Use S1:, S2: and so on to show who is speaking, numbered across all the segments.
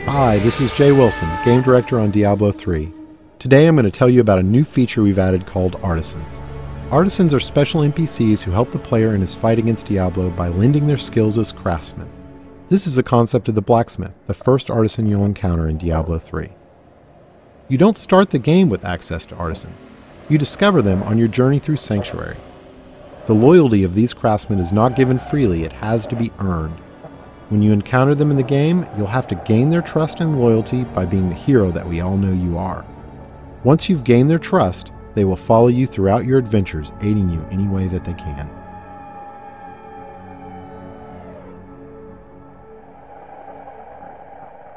S1: Hi, this is Jay Wilson, Game Director on Diablo 3. Today I'm going to tell you about a new feature we've added called Artisans. Artisans are special NPCs who help the player in his fight against Diablo by lending their skills as craftsmen. This is a concept of the blacksmith, the first artisan you'll encounter in Diablo 3. You don't start the game with access to artisans. You discover them on your journey through Sanctuary. The loyalty of these craftsmen is not given freely, it has to be earned. When you encounter them in the game, you'll have to gain their trust and loyalty by being the hero that we all know you are. Once you've gained their trust, they will follow you throughout your adventures, aiding you any way that they can.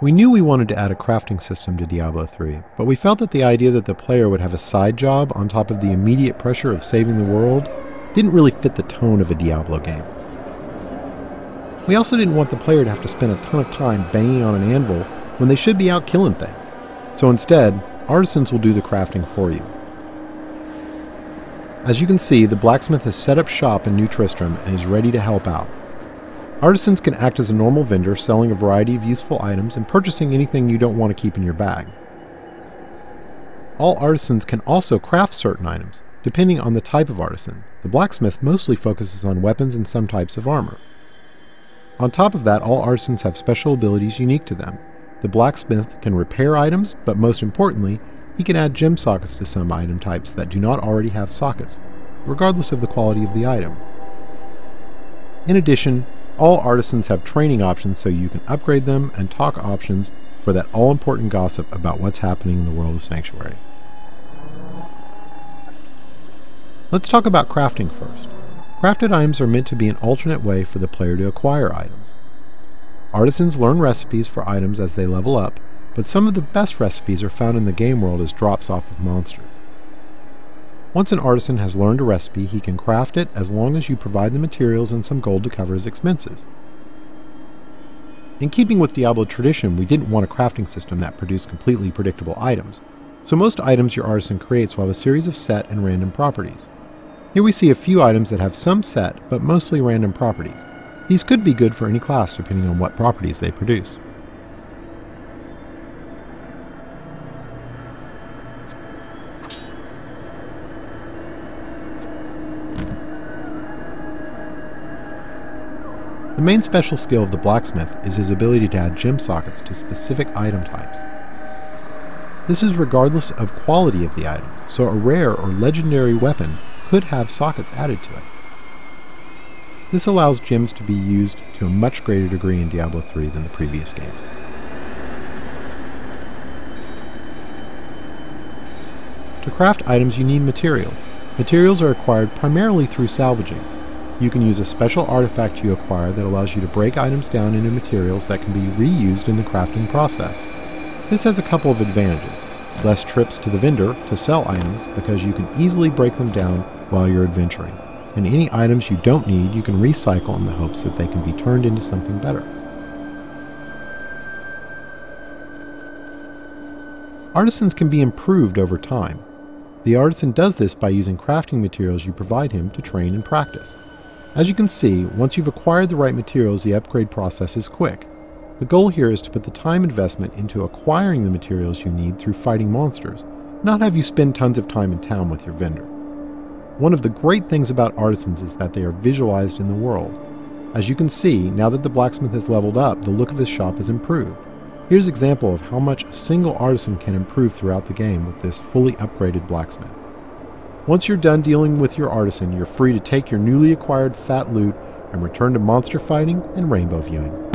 S1: We knew we wanted to add a crafting system to Diablo 3, but we felt that the idea that the player would have a side job on top of the immediate pressure of saving the world didn't really fit the tone of a Diablo game. We also didn't want the player to have to spend a ton of time banging on an anvil when they should be out killing things. So instead, artisans will do the crafting for you. As you can see, the blacksmith has set up shop in New Tristram and is ready to help out. Artisans can act as a normal vendor, selling a variety of useful items and purchasing anything you don't want to keep in your bag. All artisans can also craft certain items, depending on the type of artisan. The blacksmith mostly focuses on weapons and some types of armor. On top of that, all artisans have special abilities unique to them. The blacksmith can repair items, but most importantly, he can add gem sockets to some item types that do not already have sockets, regardless of the quality of the item. In addition, all artisans have training options so you can upgrade them and talk options for that all-important gossip about what's happening in the world of Sanctuary. Let's talk about crafting first. Crafted items are meant to be an alternate way for the player to acquire items. Artisans learn recipes for items as they level up, but some of the best recipes are found in the game world as drops off of monsters. Once an artisan has learned a recipe, he can craft it as long as you provide the materials and some gold to cover his expenses. In keeping with Diablo tradition, we didn't want a crafting system that produced completely predictable items, so most items your artisan creates will have a series of set and random properties. Here we see a few items that have some set, but mostly random properties. These could be good for any class depending on what properties they produce. The main special skill of the blacksmith is his ability to add gem sockets to specific item types. This is regardless of quality of the item, so a rare or legendary weapon could have sockets added to it. This allows gems to be used to a much greater degree in Diablo 3 than the previous games. To craft items you need materials. Materials are acquired primarily through salvaging. You can use a special artifact you acquire that allows you to break items down into materials that can be reused in the crafting process. This has a couple of advantages. Less trips to the vendor to sell items because you can easily break them down while you're adventuring. And any items you don't need you can recycle in the hopes that they can be turned into something better. Artisans can be improved over time. The artisan does this by using crafting materials you provide him to train and practice. As you can see, once you've acquired the right materials, the upgrade process is quick. The goal here is to put the time investment into acquiring the materials you need through fighting monsters, not have you spend tons of time in town with your vendor. One of the great things about artisans is that they are visualized in the world. As you can see, now that the blacksmith has leveled up, the look of his shop has improved. Here's an example of how much a single artisan can improve throughout the game with this fully upgraded blacksmith. Once you're done dealing with your artisan, you're free to take your newly acquired fat loot and return to monster fighting and rainbow viewing.